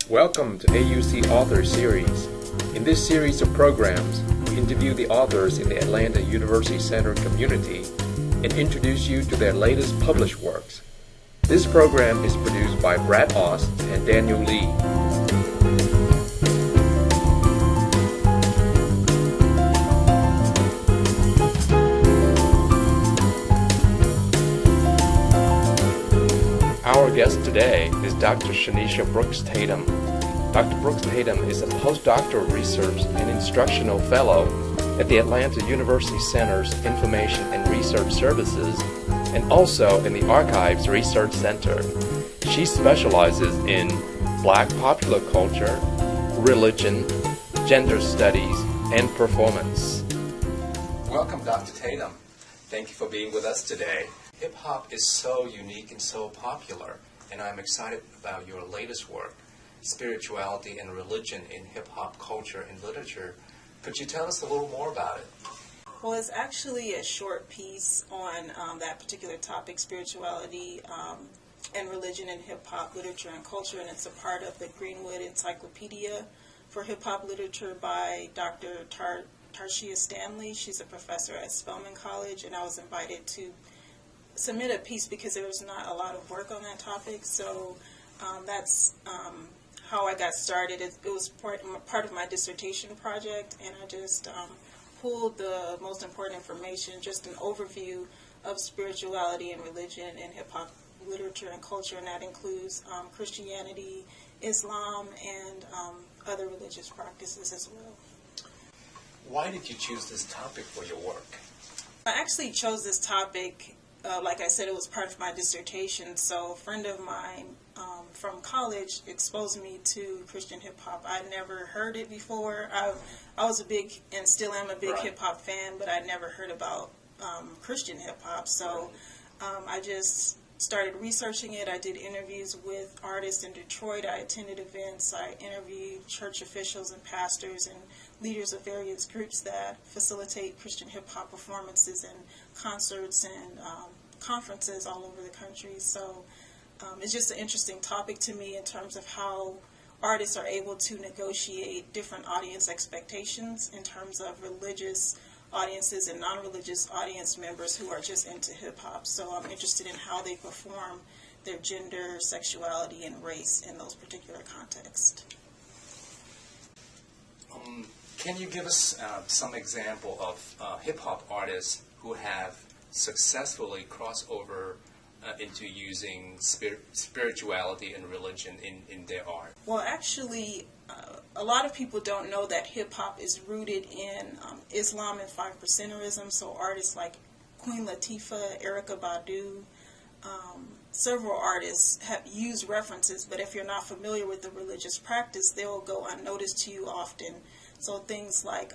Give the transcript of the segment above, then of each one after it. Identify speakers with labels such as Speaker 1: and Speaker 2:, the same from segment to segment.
Speaker 1: Welcome to AUC Authors Series. In this series of programs, we interview the authors in the Atlanta University Center community and introduce you to their latest published works. This program is produced by Brad Oss and Daniel Lee. Our guest today is Dr. Shanisha Brooks Tatum. Dr. Brooks Tatum is a postdoctoral research and instructional fellow at the Atlanta University Center's Information and Research Services and also in the Archives Research Center. She specializes in Black popular culture, religion, gender studies, and performance. Welcome, Dr. Tatum. Thank you for being with us today. Hip-hop is so unique and so popular, and I'm excited about your latest work, Spirituality and Religion in Hip-Hop Culture and Literature. Could you tell us a little more about it?
Speaker 2: Well, it's actually a short piece on that particular topic, spirituality and religion in hip-hop literature and culture, and it's a part of the Greenwood Encyclopedia for Hip-Hop Literature by Dr. Tarshia Stanley. She's a professor at Spelman College, and I was invited to submit a piece because there was not a lot of work on that topic, so that's how I got started. It was part of my dissertation project, and I just pulled the most important information, just an overview of spirituality and religion in hip-hop literature and culture, and that includes Christianity, Islam, and other religious practices as well.
Speaker 1: Why did you choose this topic for your work?
Speaker 2: I actually chose this topic, like I said, it was part of my dissertation, so a friend of mine from college exposed me to Christian hip-hop. I'd never heard it before. I was a big, and still am a big hip-hop fan, but I'd never heard about Christian hip-hop, so I just started researching it. I did interviews with artists in Detroit. I attended events. I interviewed church officials and pastors and leaders of various groups that facilitate Christian hip-hop performances and concerts and conferences all over the country. So it's just an interesting topic to me in terms of how artists are able to negotiate different audience expectations in terms of religious audiences and non-religious audience members who are just into hip-hop. So I'm interested in how they perform their gender, sexuality, and race in those particular contexts.
Speaker 1: Can you give us some example of hip-hop artists who have successfully crossed over into using spirituality and religion in their art?
Speaker 2: Well, actually, a lot of people don't know that hip-hop is rooted in Islam and 5%erism, so artists like Queen Latifah, Erykah Badu, several artists have used references, but if you're not familiar with the religious practice, they will go unnoticed to you often. So things like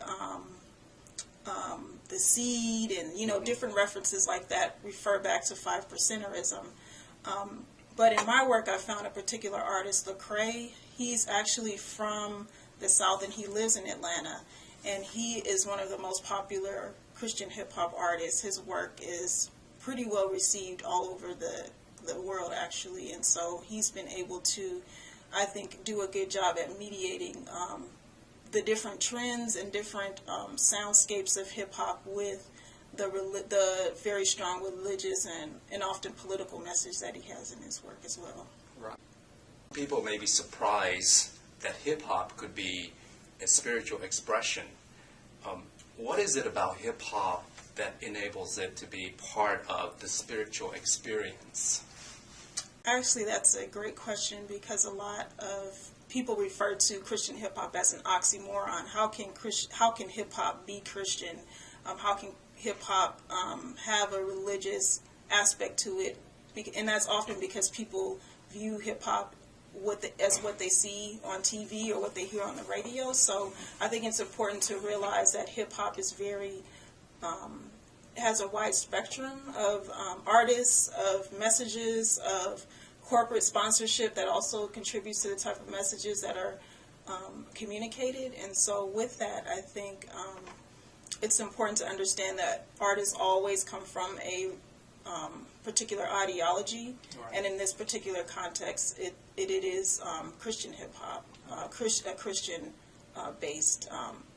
Speaker 2: the seed and, different references like that refer back to 5%erism. But in my work, I found a particular artist, Lecrae. He's actually from the South, and he lives in Atlanta. And he is one of the most popular Christian hip-hop artists. His work is pretty well received all over the world, actually. And so he's been able to, I think, do a good job at mediating the different trends and different soundscapes of hip-hop with the very strong religious and often political message that he has in his work as well.
Speaker 1: Right. People may be surprised that hip-hop could be a spiritual expression. What is it about hip-hop that enables it to be part of the spiritual experience?
Speaker 2: Actually, that's a great question, because a lot of people refer to Christian hip-hop as an oxymoron. How can hip-hop be Christian? How can hip-hop have a religious aspect to it? And that's often because people view hip-hop as what they see on TV or what they hear on the radio. So I think it's important to realize that hip-hop is has a wide spectrum of artists, of messages, of corporate sponsorship that also contributes to the type of messages that are communicated. And so with that, I think it's important to understand that artists always come from a particular ideology,
Speaker 3: Right.
Speaker 2: and in this particular context, it is Christian hip hop, a Christian based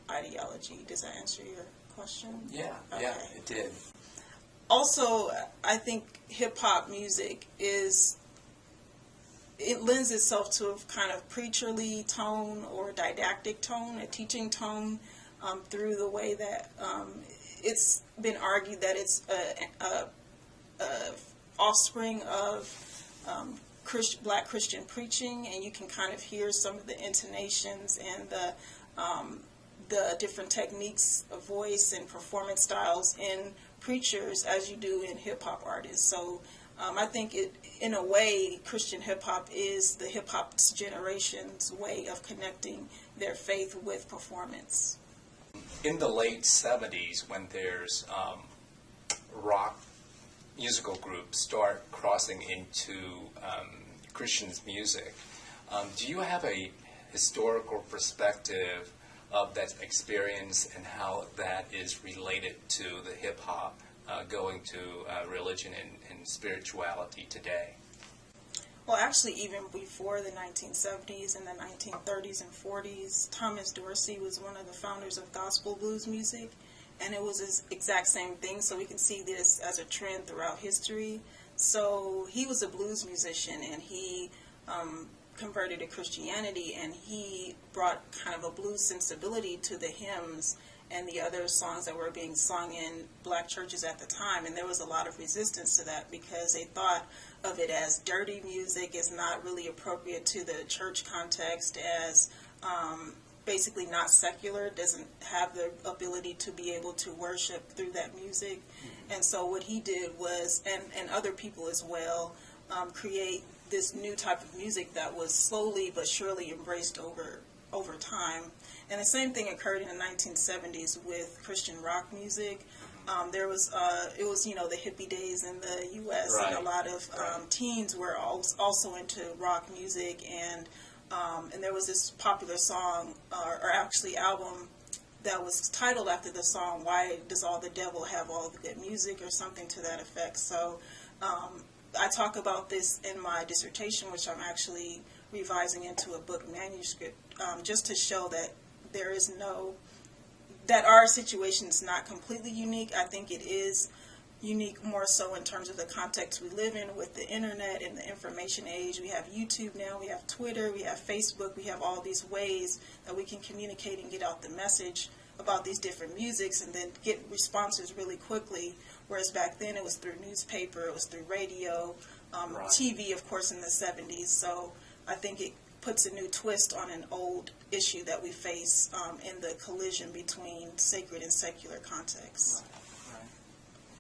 Speaker 2: ideology. Does that answer your question?
Speaker 3: Yeah,
Speaker 2: Okay.
Speaker 3: yeah, it did.
Speaker 2: Also, I think hip hop music it lends itself to a kind of preacherly tone or didactic tone, a teaching tone, through the way that it's been argued that it's a offspring of Black Christian preaching, and you can kind of hear some of the intonations and the different techniques of voice and performance styles in preachers as you do in hip hop artists. So I think in a way, Christian hip hop is the hip hop's generation's way of connecting their faith with performance.
Speaker 3: In the late 70s, when there's rock musical groups start crossing into Christian's music, do you have a historical perspective of that experience and how that is related to the hip hop going to religion and spirituality today?
Speaker 2: Well, actually, even before the 1970s and the 1930s and 40s, Thomas Dorsey was one of the founders of gospel blues music, and it was this exact same thing. So we can see this as a trend throughout history. So he was a blues musician, and he converted to Christianity, and he brought kind of a blues sensibility to the hymns and the other songs that were being sung in black churches at the time. And there was a lot of resistance to that because they thought of it as dirty music, is not really appropriate to the church context, as basically not secular, doesn't have the ability to be able to worship through that music. And so what he did was, and other people as well, create this new type of music that was slowly but surely embraced over time. And the same thing occurred in the 1970s with Christian rock music. There was, it was, the hippie days in the U.S.
Speaker 3: Right.
Speaker 2: And a lot of teens were also into rock music, and there was this popular song, or actually album, that was titled after the song, "Why Does All the Devil Have All the Good Music?" or something to that effect. So I talk about this in my dissertation, which I'm actually revising into a book manuscript, just to show that that our situation is not completely unique. I think it is unique more so in terms of the context we live in with the internet and the information age. We have YouTube now, we have Twitter, we have Facebook, we have all these ways that we can communicate and get out the message about these different musics and then get responses really quickly, whereas back then it was through newspaper, it was through radio,
Speaker 3: Right.
Speaker 2: TV, of course, in the 70s. So I think it puts a new twist on an old issue that we face in the collision between sacred and secular contexts.
Speaker 3: Right.